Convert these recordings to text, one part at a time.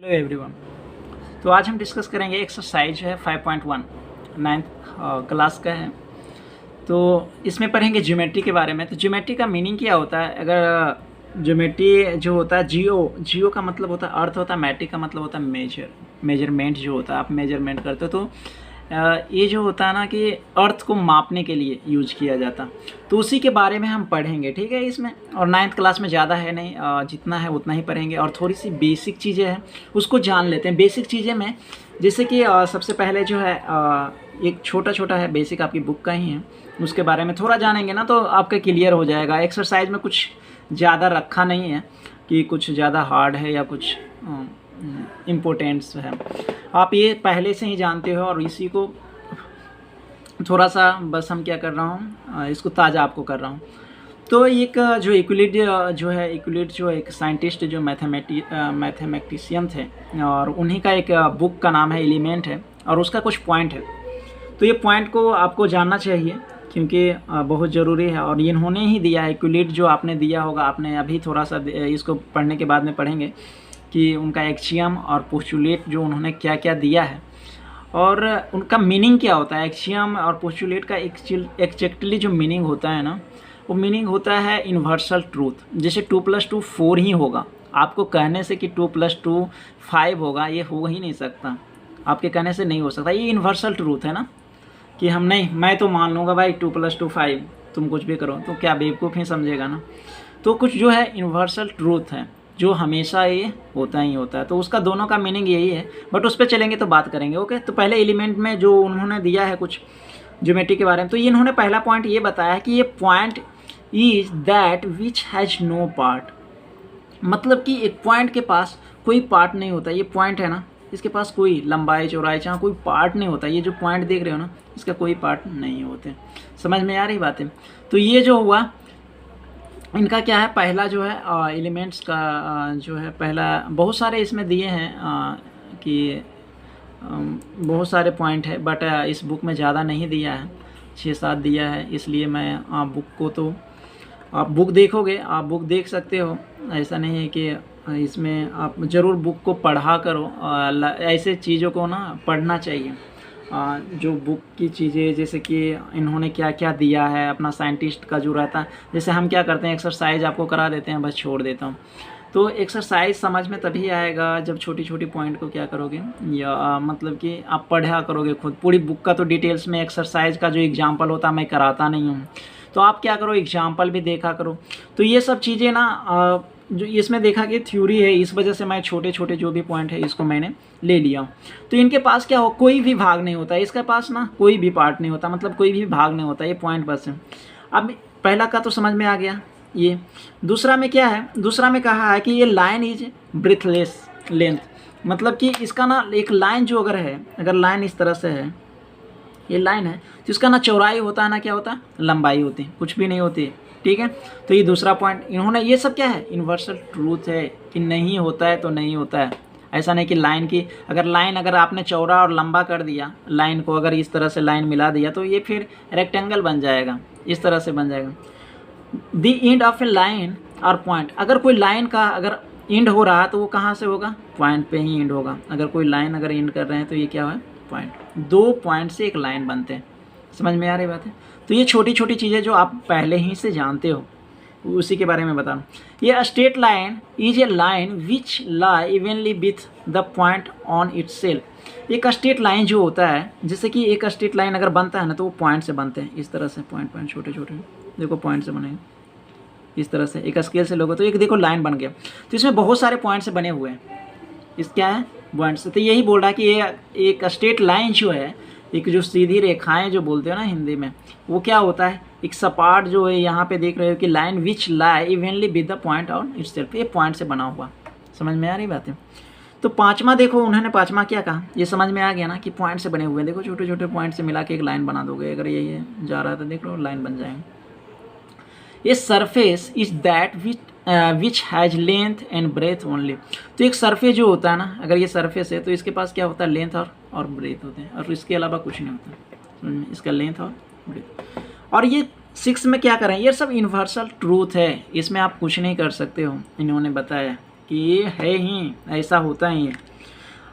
Hello everyone. तो आज हम डिस्कस करेंगे एक्सरसाइज है 5.1 नाइन्थ क्लास का है। तो इसमें पढ़ेंगे ज्योमेट्री के बारे में। तो ज्योमेट्री का मीनिंग क्या होता है? अगर ज्योमेट्री जो होता है जियो का मतलब होता है अर्थ होता है, मैट्री का मतलब होता है मेजरमेंट जो होता है, आप मेजरमेंट करते हो। तो ये जो होता है ना कि अर्थ को मापने के लिए यूज किया जाता, तो उसी के बारे में हम पढ़ेंगे, ठीक है इसमें। और नाइन्थ क्लास में ज़्यादा है नहीं, जितना है उतना ही पढ़ेंगे। और थोड़ी सी बेसिक चीज़ें हैं उसको जान लेते हैं। बेसिक चीज़ें में जैसे कि सबसे पहले जो है एक छोटा है बेसिक, आपकी बुक का ही है, उसके बारे में थोड़ा जानेंगे ना तो आपका क्लियर हो जाएगा। एक्सरसाइज में कुछ ज़्यादा रखा नहीं है कि कुछ ज़्यादा हार्ड है या कुछ इम्पोर्टेंट्स है, आप ये पहले से ही जानते हो। और इसी को थोड़ा सा बस हम क्या कर रहा हूँ, इसको ताज़ा आपको कर रहा हूँ। तो एक जो यूक्लिड जो एक साइंटिस्ट जो मैथमेटिशियन थे, और उन्हीं का एक बुक का नाम है एलिमेंट है, और उसका कुछ पॉइंट है। तो ये पॉइंट को आपको जानना चाहिए क्योंकि बहुत ज़रूरी है। और इन्होंने ही दिया है, यूक्लिड जो आपने दिया होगा, आपने अभी थोड़ा सा इसको पढ़ने के बाद में पढ़ेंगे कि उनका एक्सियम और पोस्टुलेट जो उन्होंने क्या क्या दिया है और उनका मीनिंग क्या होता है। एक्सियम और पोस्टुलेट का एक्जैक्टली जो मीनिंग होता है ना, वो मीनिंग होता है यूनिवर्सल ट्रूथ। जैसे 2 + 2 4 ही होगा, आपको कहने से कि 2 + 2 5 होगा, ये हो ही नहीं सकता, आपके कहने से नहीं हो सकता। ये यूनिवर्सल ट्रूथ है ना, कि हम नहीं, मैं तो मान लूँगा भाई 2 + 2 5, तुम कुछ भी करो, तो क्या बेवकूफ़ ही समझेगा ना। तो कुछ जो है यूनिवर्सल ट्रूथ है जो हमेशा ये होता ही होता है। तो उसका दोनों का मीनिंग यही है, बट उस पर चलेंगे तो बात करेंगे। ओके, तो पहले एलिमेंट में जो उन्होंने दिया है कुछ ज्योमेट्री के बारे में, तो ये इन्होंने पहला पॉइंट ये बताया कि ये point is that which has no part. मतलब कि एक पॉइंट के पास कोई पार्ट नहीं होता। ये पॉइंट है ना, इसके पास कोई लंबाई चौड़ाई जहाँ कोई पार्ट नहीं होता। ये जो पॉइंट देख रहे हो ना, इसका कोई पार्ट नहीं होते। समझ में आ रही बात है? तो ये जो हुआ इनका क्या है, पहला जो है एलिमेंट्स का जो है पहला, बहुत सारे इसमें दिए हैं कि बहुत सारे पॉइंट है, बट इस बुक में ज़्यादा नहीं दिया है, 6-7 दिया है। इसलिए मैं बुक को, तो आप बुक देखोगे, आप बुक देख सकते हो, ऐसा नहीं है कि इसमें आप ज़रूर बुक को पढ़ा करो। ऐसे चीज़ों को ना पढ़ना चाहिए, जो बुक की चीज़ें, जैसे कि इन्होंने क्या क्या दिया है, अपना साइंटिस्ट का जो रहता है। जैसे हम क्या करते हैं, एक्सरसाइज आपको करा देते हैं, बस छोड़ देता हूँ। तो एक्सरसाइज समझ में तभी आएगा जब छोटी छोटी पॉइंट को क्या करोगे, या मतलब कि आप पढ़ा करोगे खुद। पूरी बुक का तो डिटेल्स में एक्सरसाइज का जो एग्जाम्पल होता है मैं कराता नहीं हूँ, तो आप क्या करो, एग्जाम्पल भी देखा करो। तो ये सब चीज़ें ना जो इसमें देखा कि थ्योरी है, इस वजह से मैं छोटे छोटे जो भी पॉइंट है इसको मैंने ले लिया। तो इनके पास क्या हो, कोई भी भाग नहीं होता, इसके पास ना कोई भी पार्ट नहीं होता, मतलब कोई भी भाग नहीं होता, ये पॉइंट बस है। अब पहला का तो समझ में आ गया। ये दूसरा में क्या है, दूसरा में कहा है कि ये लाइन इज ब्रेथलेस लेंथ। मतलब कि इसका ना एक लाइन जो अगर है, अगर लाइन इस तरह से है, ये लाइन है, तो इसका ना चौड़ाई होता है ना क्या होता है, लंबाई होती है, कुछ भी नहीं होती है, ठीक है। तो ये दूसरा पॉइंट इन्होंने, ये सब क्या है, यूनिवर्सल ट्रूथ है कि नहीं होता है तो नहीं होता है। ऐसा नहीं कि लाइन की, अगर आपने चौड़ा और लंबा कर दिया, लाइन को अगर इस तरह से लाइन मिला दिया, तो ये फिर रेक्टेंगल बन जाएगा, इस तरह से बन जाएगा। The end of A line और पॉइंट, अगर कोई लाइन का अगर एंड हो रहा है तो वो कहाँ से होगा, पॉइंट पे ही एंड होगा। अगर कोई लाइन अगर एंड कर रहे हैं तो ये क्या है, पॉइंट। 2 पॉइंट से एक लाइन बनते हैं। समझ में आ रही बात है? तो ये छोटी छोटी चीज़ें जो आप पहले ही से जानते हो, उसी के बारे में बता रहा हूँ। ये straight line is a line which lie evenly with the point on it's self. एक स्ट्रेट लाइन जो होता है, जैसे कि एक स्ट्रेट लाइन अगर बनता है ना, तो वो पॉइंट से बनते हैं, इस तरह से पॉइंट छोटे छोटे, देखो पॉइंट से बनेंगे इस तरह से। एक स्केल से लोगे तो एक देखो लाइन बन गया, तो इसमें बहुत सारे पॉइंट से बने हुए हैं, इस क्या है, पॉइंट से। तो यही बोल रहा है कि ये एक स्ट्रेट लाइन जो है, एक जो सीधी रेखाएं जो बोलते हो ना हिंदी में, वो क्या होता है, एक सपाट जो है, यहाँ पे देख रहे हो कि line which lie evenly with the point on it's self, ये पॉइंट से बना हुआ। समझ में आ रही बात है? तो पांचवा देखो, उन्होंने पांचवा क्या कहा, ये समझ में आ गया ना कि पॉइंट से बने हुए हैं। देखो छोटे छोटे पॉइंट से मिला के एक लाइन बना दोगे, अगर ये जा रहा है तो देख लो लाइन बन जाएंगे। ये surface is that which has length and breadth only. तो एक सरफेस जो होता है ना, अगर ये सरफेस है तो इसके पास क्या होता है, लेंथ और ब्रेथ होते हैं, और इसके अलावा कुछ नहीं होता, इसका लेंथ और ब्रेथ। और ये 6 में क्या करें, ये सब यूनिवर्सल ट्रूथ है, इसमें आप कुछ नहीं कर सकते हो। इन्होंने बताया कि ये है ही, ऐसा होता ही है।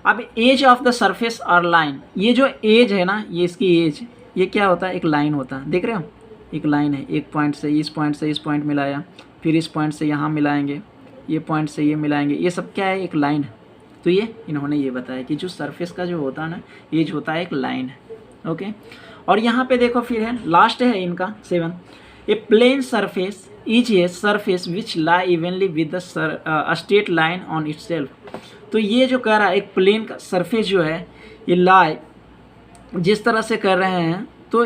अब एज ऑफ द सरफेस और लाइन, ये जो एज है ना, ये इसकी एज, ये क्या होता है, एक लाइन होता है, देख रहे हो, एक लाइन है, एक पॉइंट से इस पॉइंट मिलाया, फिर इस पॉइंट से यहाँ मिलाएंगे, ये पॉइंट से ये मिलाएंगे, ये सब क्या है, एक लाइन है। तो ये इन्होंने ये बताया कि जो सरफेस का जो होता है ना, एज होता है एक लाइन है। ओके, और यहाँ पे देखो फिर है, लास्ट है इनका 7, a plane surface is a surface which lie evenly with the straight line on itself. तो ये जो कह रहा है एक प्लेन का सरफेस जो है ये लाई जिस तरह से कर रहे हैं, तो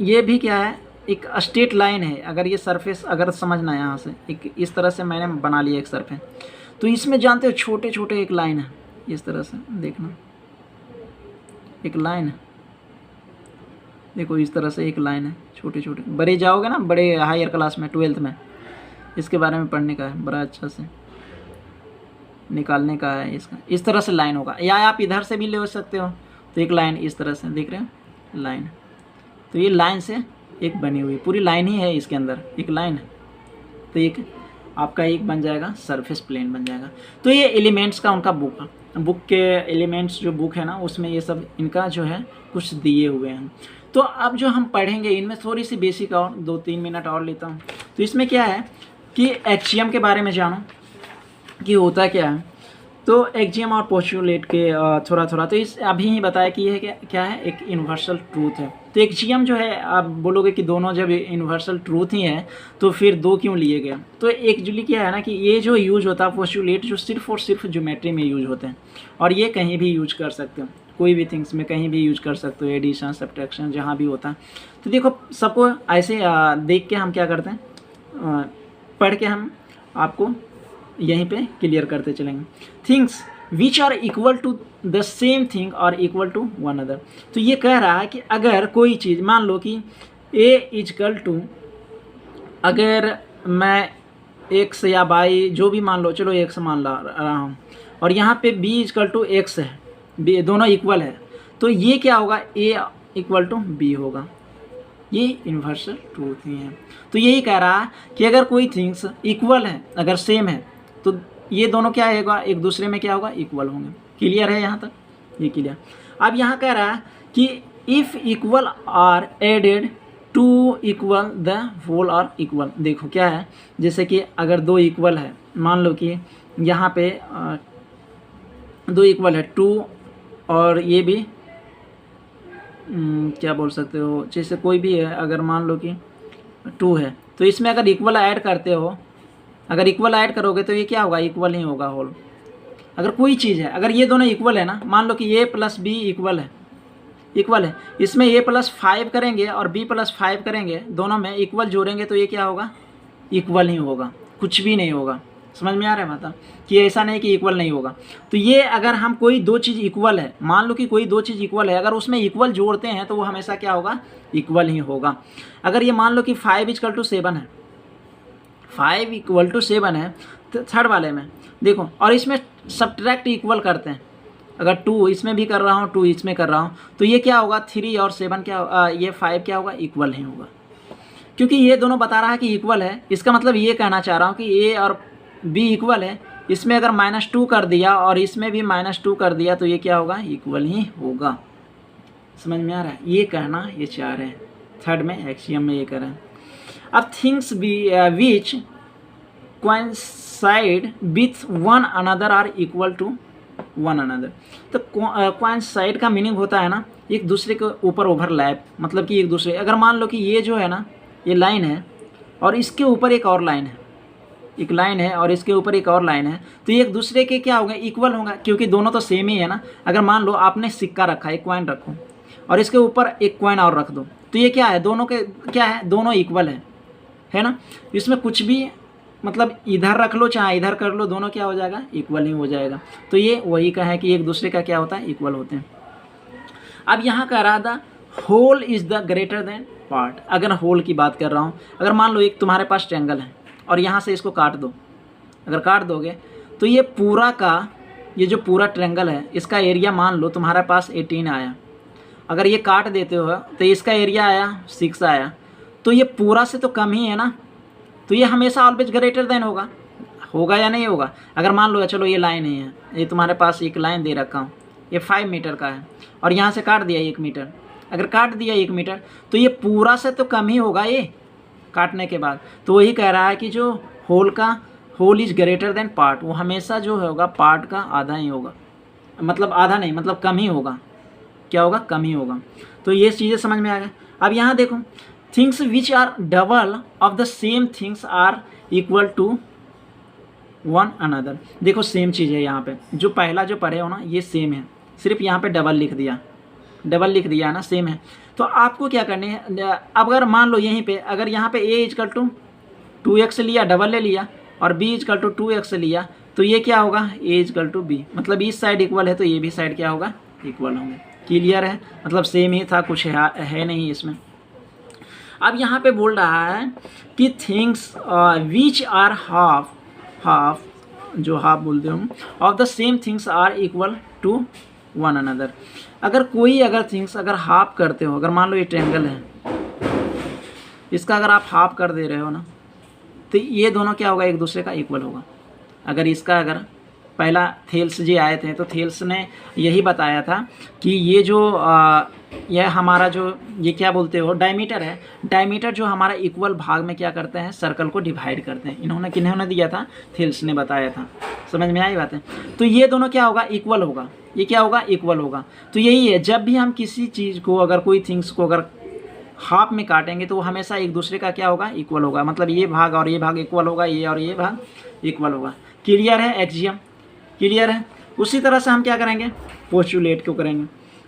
ये भी क्या है, एक स्ट्रेट लाइन है। अगर ये सरफेस अगर समझना है यहाँ से, एक इस तरह से मैंने बना लिया एक सरफेस, तो इसमें जानते हो छोटे छोटे एक लाइन है, इस तरह से देखना, एक लाइन है, देखो इस तरह से एक लाइन है, छोटे छोटे, बड़े जाओगे ना, बड़े हायर क्लास में 12th में इसके बारे में पढ़ने का है, बड़ा अच्छा से निकालने का है इसका। इस तरह से लाइन होगा, या आप इधर से भी ले सकते हो। तो एक लाइन इस तरह से देख रहे हो, लाइन, तो ये लाइन से एक बनी हुई पूरी लाइन ही है, इसके अंदर एक लाइन है, तो एक आपका एक बन जाएगा सरफेस प्लेन बन जाएगा। तो ये एलिमेंट्स का उनका बुक के एलिमेंट्स जो बुक है ना, उसमें ये सब इनका जो है कुछ दिए हुए हैं। तो अब जो हम पढ़ेंगे इनमें थोड़ी सी बेसिक और 2-3 मिनट और लेता हूँ। तो इसमें क्या है कि एक्सियम के बारे में जानो कि होता क्या है। तो एक्सियम और पोस्टुलेट के थोड़ा तो इस अभी ही बताया कि ये क्या है, एक यूनिवर्सल ट्रूथ है। तो एक्सियम जो है, आप बोलोगे कि दोनों जब यूनिवर्सल ट्रूथ ही है तो फिर दो क्यों लिए गए। तो एक्चुअली क्या है ना कि ये जो यूज होता है पोस्टुलेट, जो सिर्फ और सिर्फ ज्योमेट्री में यूज होते हैं, और ये कहीं भी यूज कर सकते हो, कोई भी थिंग्स में कहीं भी यूज कर सकते हो, एडिशन सब्ट्रैक्शन जहाँ भी होता है। तो देखो सबको ऐसे देख के हम क्या करते हैं, पढ़ के हम आपको यहीं पे क्लियर करते चलेंगे। Things which are equal to the same thing और इक्वल टू वन अदर। तो ये कह रहा है कि अगर कोई चीज़, मान लो कि ए इजकल टू, अगर मैं एक्स या वाई जो भी मान लो, चलो एक्स मान ला रहा हूँ, और यहाँ पे बी इजकल टू एक्स है, बी दोनों इक्वल है, तो ये क्या होगा, ए इक्वल टू बी होगा। ये यूनिवर्सल ट्रूथ ही है। तो यही कह रहा है कि अगर कोई थिंग्स इक्वल है, अगर सेम है, तो ये दोनों क्या होगा, एक दूसरे में क्या होगा, इक्वल होंगे। क्लियर है यहाँ तक, ये क्लियर। अब यहाँ कह रहा है कि if equal are added to equal the whole are equal. देखो क्या है, जैसे कि अगर दो इक्वल है, मान लो कि यहाँ पे दो इक्वल है, 2 और ये भी क्या बोल सकते हो, जैसे कोई भी है, अगर मान लो कि 2 है, तो इसमें अगर इक्वल ऐड करते हो, अगर इक्वल ऐड करोगे तो ये क्या होगा, इक्वल ही होगा होल। अगर कोई चीज़ है, अगर ये दोनों इक्वल है ना, मान लो कि a प्लस बी इक्वल है, इसमें a प्लस 5 करेंगे और b प्लस 5 करेंगे, दोनों में इक्वल जोड़ेंगे तो ये क्या होगा, इक्वल ही होगा, कुछ भी नहीं होगा। समझ में आ रहा है मतलब कि ऐसा नहीं कि इक्वल नहीं होगा। तो ये अगर हम कोई दो चीज़ इक्वल है, मान लो कि कोई दो चीज़ इक्वल है, अगर उसमें इक्वल जोड़ते हैं तो वो हमेशा क्या होगा, इक्वल ही होगा। अगर ये मान लो कि 5 इक्वल टू 7 है, 5 इक्वल टू 7 है, तो थर्ड वाले में देखो, और इसमें सब्ट्रैक्ट इक्वल करते हैं, अगर 2 इसमें भी कर रहा हूँ, 2 इसमें कर रहा हूँ, तो ये क्या होगा, 3 और 7 क्या, ये 5 क्या होगा, इक्वल ही होगा। क्योंकि ये दोनों बता रहा है कि इक्वल है, इसका मतलब ये कहना चाह रहा हूँ कि ए और बी इक्वल है। इसमें अगर -2 कर दिया और इसमें भी -2 कर दिया तो ये क्या होगा, इक्वल ही होगा। समझ में आ रहा है, ये कहना ये चाह रहे हैं, थर्ड में एक्सियम में ये कह रहे हैं। अब things which coincide with one another are equal to one another। तो coincide का मीनिंग होता है ना, एक दूसरे के ऊपर ओवरलैप, मतलब कि एक दूसरे, अगर मान लो कि ये जो है ना, ये लाइन है और इसके ऊपर एक और लाइन है, एक लाइन है और इसके ऊपर एक और लाइन है, तो ये एक दूसरे के क्या होंगे, इक्वल होगा, क्योंकि दोनों तो सेम ही है ना। अगर मान लो आपने सिक्का रखा, एक कॉइन रखो और इसके ऊपर एक कॉइन और रख दो, तो ये क्या है, दोनों के क्या है, दोनों इक्वल है ना। इसमें कुछ भी मतलब इधर रख लो चाहे इधर कर लो, दोनों क्या हो जाएगा, इक्वल ही हो जाएगा। तो ये वही का है कि एक दूसरे का क्या होता है, इक्वल होते हैं। अब यहाँ कह रहा था whole is the greater than part. अगर होल की बात कर रहा हूँ, अगर मान लो एक तुम्हारे पास ट्रायंगल है और यहाँ से इसको काट दो, अगर काट दोगे तो ये पूरा का, ये जो पूरा ट्रायंगल है इसका एरिया मान लो तुम्हारे पास 18 आया, अगर ये काट देते हो तो इसका एरिया आया 6 आया, तो ये पूरा से तो कम ही है ना, तो ये हमेशा ऑलवेज ग्रेटर देन होगा। होगा या नहीं होगा। अगर मान लो चलो ये लाइन है, ये तुम्हारे पास एक लाइन दे रखा हूँ, ये 5 मीटर का है और यहाँ से काट दिया 1 मीटर। अगर काट दिया 1 मीटर तो ये पूरा से तो कम ही होगा ये काटने के बाद। तो वही कह रहा है कि जो whole is greater than part, वो हमेशा जो होगा पार्ट का आधा ही होगा, मतलब आधा नहीं, मतलब कम ही होगा। क्या होगा? कम ही होगा। तो ये चीज़ें समझ में आ गया। अब यहाँ देखो, things which are double of the same things are equal to one another. देखो सेम चीज़ है यहाँ पे, जो पहला जो पढ़े हो ना ये सेम है, सिर्फ यहाँ पे डबल लिख दिया है ना, सेम है। तो आपको क्या करनी है, अब अगर मान लो यहीं पे अगर यहाँ पे a इजकल टू 2x लिया, डबल ले लिया, और b इजकल टू 2x लिया, तो ये क्या होगा? a इजकल टू b, मतलब इस साइड इक्वल है तो ये भी साइड क्या होगा? इक्वल होंगे। क्लियर है? मतलब सेम ही था, कुछ है नहीं इसमें। अब यहाँ पे बोल रहा है कि थिंग्स विच आर हाफ जो हाफ बोलते हो of the same things are equal to one another. अगर कोई थिंग्स अगर हाफ करते हो, अगर मान लो ये ट्रायंगल है, इसका अगर आप हाफ कर दे रहे हो ना, तो ये दोनों क्या होगा? एक दूसरे का इक्वल होगा। अगर पहला थेल्स जी आए थे तो थेल्स ने यही बताया था कि ये जो यह हमारा जो ये क्या बोलते हो डायमीटर है, डायमीटर जो हमारा इक्वल भाग में क्या करते हैं? सर्कल को डिवाइड करते हैं। इन्होंने किन्होंने दिया था? थेल्स ने बताया था। समझ में आई बात है? तो ये दोनों क्या होगा? इक्वल होगा। ये क्या होगा? इक्वल होगा। तो यही है, जब भी हम किसी चीज़ को अगर कोई थिंग्स को अगर हाफ में काटेंगे तो वो हमेशा एक दूसरे का क्या होगा? इक्वल होगा। मतलब ये भाग और ये भाग इक्वल होगा, ये और ये भाग इक्वल होगा। क्लियर है? एक्सियम क्लियर है? उसी तरह से हम क्या करेंगे? पोस्टुलेट को करेंगे।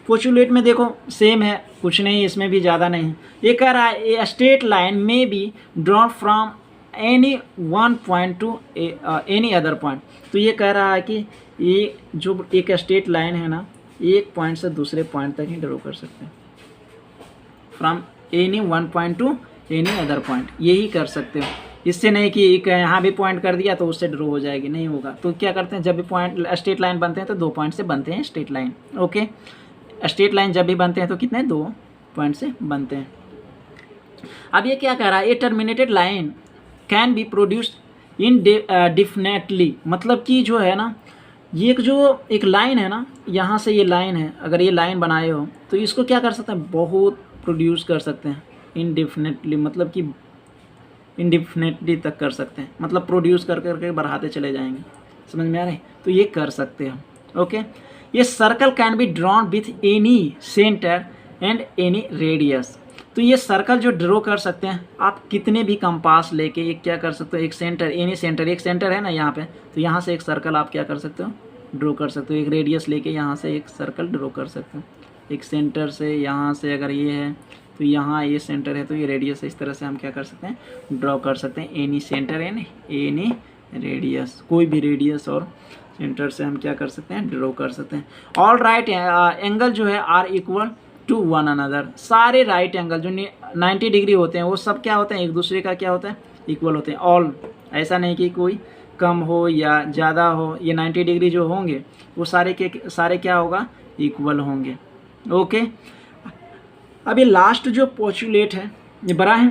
पोस्टुलेट में देखो सेम है, कुछ नहीं इसमें भी ज़्यादा नहीं। ये कह रहा है ए स्ट्रेट लाइन में be drawn from any one point two any other point. तो ये कह रहा है कि ये जो एक स्ट्रेट लाइन है ना, एक पॉइंट से दूसरे पॉइंट तक ही ड्रॉ कर सकते हैं, from any one point two any other point, यही कर सकते हो। इससे नहीं कि एक यहाँ भी पॉइंट कर दिया तो उससे ड्रॉ हो जाएगी, नहीं होगा। तो क्या करते हैं, जब भी पॉइंट स्ट्रेट लाइन बनते हैं तो 2 पॉइंट से बनते हैं straight line. Okay, straight line जब भी बनते हैं तो कितने? 2 पॉइंट से बनते हैं। अब ये क्या कह रहा है? A terminated line can be produced indefinitely, मतलब कि जो है ना, ये जो एक लाइन है ना, यहाँ से ये लाइन है, अगर ये लाइन बनाए हो तो इसको क्या कर सकते हैं? बहुत प्रोड्यूस कर सकते हैं इनडिफिनेटली, मतलब कि इनडिफिनेटली तक कर सकते हैं, मतलब प्रोड्यूस कर करके बढ़ाते चले जाएंगे। समझ में आ रहा है? तो ये कर सकते हैं। ओके, ये circle can be drawn with any centre and any radius. तो ये सर्कल जो ड्रॉ कर सकते हैं आप कितने भी कंपास लेके, एक क्या कर सकते हो? एक सेंटर, एनी सेंटर, एक सेंटर है ना यहाँ पे, तो यहाँ से एक सर्कल आप क्या कर सकते हो? ड्रॉ कर सकते हो। एक रेडियस लेके यहाँ से एक सर्कल ड्रॉ कर सकते हो। एक सेंटर से यहाँ से अगर ये है तो यहाँ ये सेंटर है तो ये रेडियस है। इस तरह से हम क्या कर सकते हैं? ड्रॉ कर सकते हैं। Any centre and any radius, कोई भी रेडियस और सेंटर से हम क्या कर सकते हैं? ड्रॉ कर सकते हैं। ऑल राइट एंगल जो है are equal to one another. सारे राइट एंगल जो 90 डिग्री होते हैं वो सब क्या होते हैं? एक दूसरे का क्या होता है? इक्वल होते हैं। ऑल, ऐसा नहीं कि कोई कम हो या ज़्यादा हो। ये 90 डिग्री जो होंगे वो सारे के सारे क्या होगा? इक्वल होंगे। ओके, अभी लास्ट जो पोस्टुलेट है ये बड़ा है,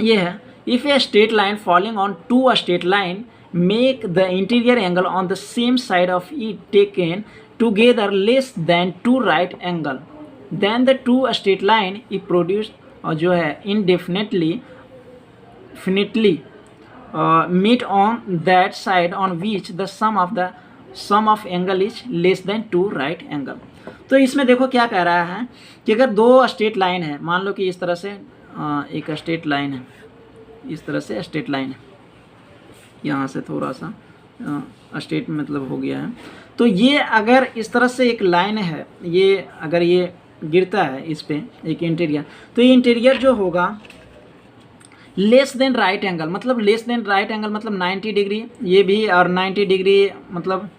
ये है if a straight line falling on to a straight line make the interior angle on the same side of it taken together less than 2 right angle, then the 2 straight line if produce जो है indefinitely meet on that side on which the sum of angle is less than 2 right angle. तो इसमें देखो क्या कह रहा है कि अगर 2 स्ट्रेट लाइन है, मान लो कि इस तरह से एक स्ट्रेट लाइन है, इस तरह से स्ट्रेट लाइन है, यहाँ से थोड़ा सा स्ट्रेट मतलब हो गया है। तो ये अगर इस तरह से एक लाइन है, ये अगर ये गिरता है इस पे एक इंटीरियर, तो ये इंटीरियर जो होगा लेस देन राइट एंगल, मतलब लेस देन राइट एंगल मतलब 90 डिग्री, ये भी और 90 डिग्री मतलब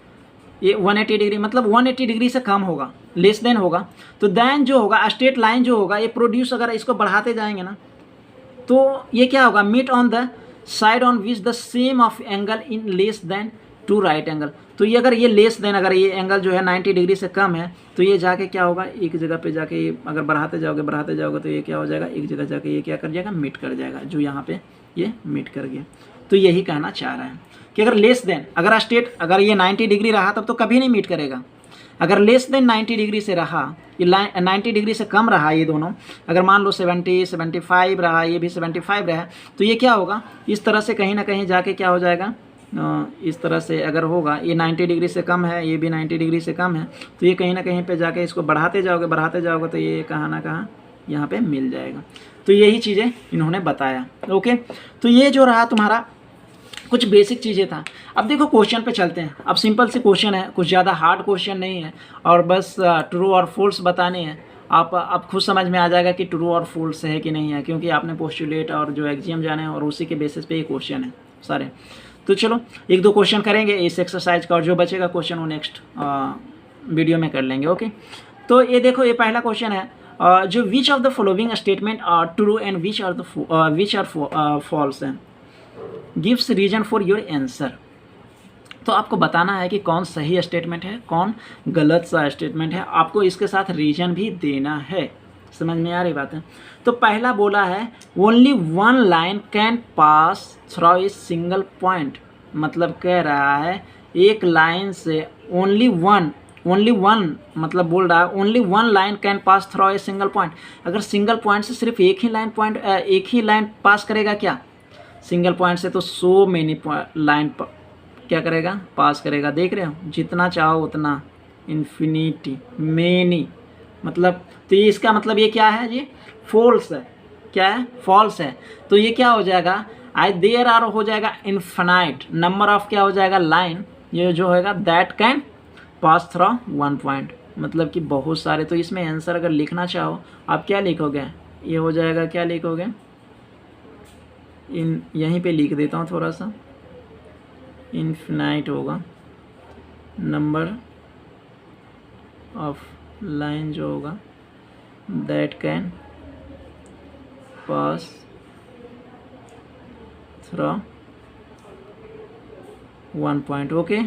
ये 180 डिग्री, मतलब 180 डिग्री से कम होगा, लेस देन होगा। तो देन जो होगा स्ट्रेट लाइन जो होगा ये प्रोड्यूस, अगर इसको बढ़ाते जाएंगे ना तो ये क्या होगा? Meet on the side on which the same of angle in less than 2 right angle. तो ये अगर ये लेस देन, अगर ये एंगल जो है 90 डिग्री से कम है तो ये जाके क्या होगा? एक जगह पे जाके ये अगर बढ़ाते जाओगे तो ये क्या हो जाएगा? एक जगह जाके ये क्या कर जाएगा? मीट कर जाएगा, जो यहाँ पे ये मीट कर गया। तो यही कहना चाह रहा है। कि अगर लेस देन, अगर स्टेट अगर ये 90 डिग्री रहा तब तो कभी नहीं मीट करेगा। अगर लेस देन 90 डिग्री से रहा, ये 90 डिग्री से कम रहा ये दोनों, अगर मान लो 70 75 रहा, ये भी 75 रहा, तो ये क्या होगा, इस तरह से कहीं ना कहीं जाके क्या हो जाएगा, इस तरह से अगर होगा, ये 90 डिग्री से कम है, ये भी 90 डिग्री से कम है, तो ये कहीं ना कहीं पे जाके इसको बढ़ाते जाओगे तो ये कहाँ ना कहाँ यहाँ पे मिल जाएगा। तो यही चीज़ें इन्होंने बताया। ओके, तो ये जो रहा तुम्हारा कुछ बेसिक चीज़ें था। अब देखो क्वेश्चन पे चलते हैं। अब सिंपल सी क्वेश्चन है, कुछ ज़्यादा हार्ड क्वेश्चन नहीं है, और बस ट्रू और फॉल्स बताने हैं। आप खुद समझ में आ जाएगा कि ट्रू और फॉल्स है कि नहीं है, क्योंकि आपने पोस्टुलेट और जो एग्जाम जाने हैं और उसी के बेसिस पे ये क्वेश्चन है सारे। तो चलो एक दो क्वेश्चन करेंगे इस एक्सरसाइज का, और जो बचेगा क्वेश्चन वो नेक्स्ट वीडियो में कर लेंगे। ओके, तो ये देखो, ये पहला क्वेश्चन है जो which of the following statement are true and which are false है, gives reason for your answer. तो आपको बताना है कि कौन सही स्टेटमेंट है, कौन गलत सा स्टेटमेंट है, आपको इसके साथ रीजन भी देना है। समझ में आ रही बात है। तो पहला बोला है only one line can pass through a single point, मतलब कह रहा है एक लाइन से ओनली वन मतलब बोल रहा है only one line can pass through a single point. अगर सिंगल पॉइंट से सिर्फ एक ही लाइन पास करेगा क्या, सिंगल पॉइंट से तो सो मेनी लाइन क्या करेगा, पास करेगा। देख रहे हो, जितना चाहो उतना, इन्फिनिटी मेनी, मतलब तो ये इसका मतलब ये क्या है, ये फॉल्स है। क्या है, फॉल्स है। तो ये क्या हो जाएगा, देयर आर हो जाएगा इन्फिनाइट नंबर ऑफ क्या हो जाएगा लाइन, ये जो होगा that can pass through one point, मतलब कि बहुत सारे। तो इसमें आंसर अगर लिखना चाहो आप क्या लिखोगे, ये हो जाएगा, क्या लिखोगे, यहीं पे लिख देता हूँ थोड़ा सा, इन्फिनाइट होगा नंबर ऑफ लाइन जो होगा that can pass through one point. Okay,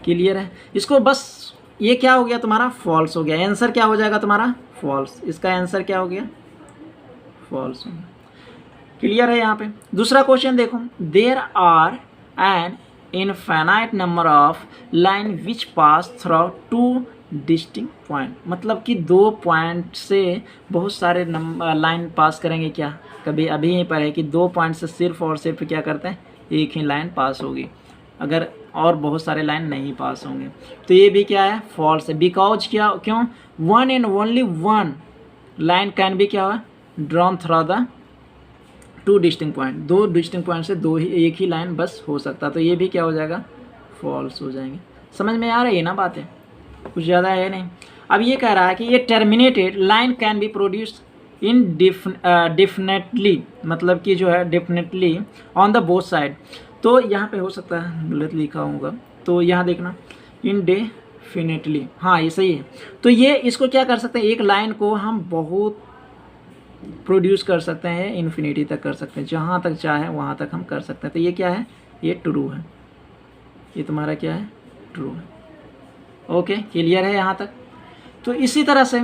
clear है। इसको बस ये क्या हो गया तुम्हारा, फॉल्स हो गया। आंसर क्या हो जाएगा तुम्हारा, फॉल्स। इसका आंसर क्या हो गया, फॉल्स हो गया। क्लियर है यहाँ पे। दूसरा क्वेश्चन देखो, there are an infinite number of line which pass through two distinct point, मतलब कि दो पॉइंट से बहुत सारे लाइन पास करेंगे क्या, कभी अभी यहीं पर है कि दो पॉइंट से सिर्फ और सिर्फ क्या करते हैं, एक ही लाइन पास होगी, अगर और बहुत सारे लाइन नहीं पास होंगे। तो ये भी क्या है, फॉल्स है। बिकॉज क्या, क्यों, one and only one line can भी क्या हुआ, drawn through the two distinct point, दो डिस्टिंक्ट पॉइंट से एक ही लाइन बस हो सकता। तो ये भी क्या हो जाएगा, फॉल्स हो जाएंगे। समझ में आ रही है ना बातें, कुछ ज़्यादा है नहीं। अब ये कह रहा है कि ये terminated line can be produced in definitely, मतलब कि जो है definitely on the both side. तो यहाँ पे हो सकता है गलत लिखा होगा, तो यहाँ देखना इनडेफिनेटली, हाँ ये सही है। तो ये इसको क्या कर सकते हैं, एक लाइन को हम बहुत प्रोड्यूस कर सकते हैं, इन्फिनिटी तक कर सकते हैं, जहाँ तक चाहे वहाँ तक हम कर सकते हैं। तो ये क्या है, ये ट्रू है, ये तुम्हारा क्या है, ट्रू है। ओके, क्लियर है यहाँ तक। तो इसी तरह से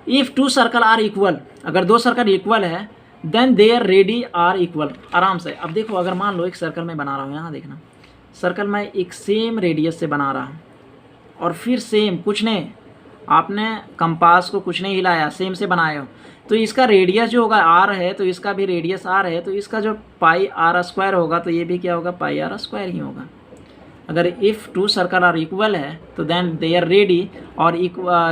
if two circle are equal, अगर दो सर्कल इक्वल है then their radii are equal. आराम से अब देखो, अगर मान लो एक सर्कल में बना रहा हूँ, यहाँ देखना, सर्कल में एक सेम रेडियस से बना रहा हूँ, और फिर सेम कुछ नहीं, आपने कंपास को कुछ नहीं हिलाया, सेम से बनाए हो, तो इसका रेडियस जो होगा आर है, तो इसका भी रेडियस आर है, तो इसका जो पाई आर स्क्वायर होगा, तो ये भी क्या होगा, पाई आर स्क्वायर ही होगा। अगर if two circle are equal है तो देन देयर रेडी और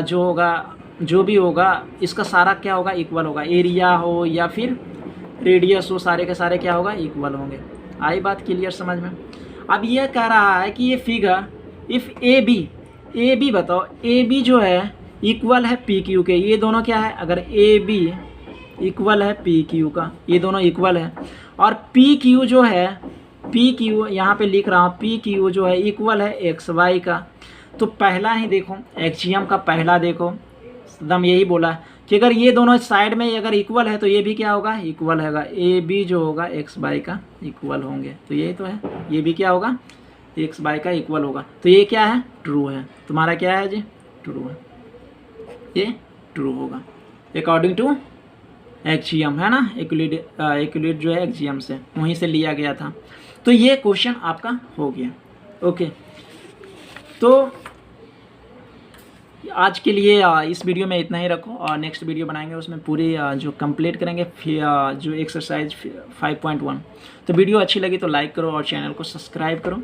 जो होगा, जो भी होगा इसका सारा क्या होगा, इक्वल होगा। एरिया हो या फिर रेडियस हो, सारे के सारे क्या होगा, इक्वल होंगे। आई बात क्लियर समझ में। अब ये कह रहा है कि ये फिगर इफ़ ए बी बताओ, ए बी जो है इक्वल है पी क्यू के, ये दोनों क्या है, अगर ए बी इक्वल है पी क्यू का, ये दोनों इक्वल है, और पी क्यू जो है, पी क्यू यहाँ पे लिख रहा हूँ, पी क्यू जो है इक्वल है एक्स वाई का। तो पहला ही देखो, एक्सियम का पहला देखो, एकदम यही बोला कि अगर ये दोनों साइड में अगर इक्वल है तो ये भी क्या होगा, इक्वल होगा। ए बी जो होगा एक्स वाई का इक्वल होंगे, तो ये तो है, ये भी क्या होगा, एक्स वाई का इक्वल होगा। तो ये क्या है, ट्रू है। तुम्हारा क्या है जी, ट्रू है, ये ट्रू होगा अकॉर्डिंग टू एक्सियम, है ना, यूक्लिड जो है एक्सियम से वहीं से लिया गया था। तो तो ये क्वेश्चन आपका हो गया। ओके, तो आज के लिए इस वीडियो में इतना ही रखो, और नेक्स्ट वीडियो बनाएंगे उसमें पूरी जो कंप्लीट करेंगे फिर जो एक्सरसाइज 5.1। तो वीडियो अच्छी लगी तो लाइक करो और चैनल को सब्सक्राइब करो,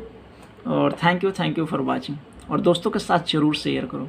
और थैंक यू फॉर वाचिंग, और दोस्तों के साथ ज़रूर शेयर करो।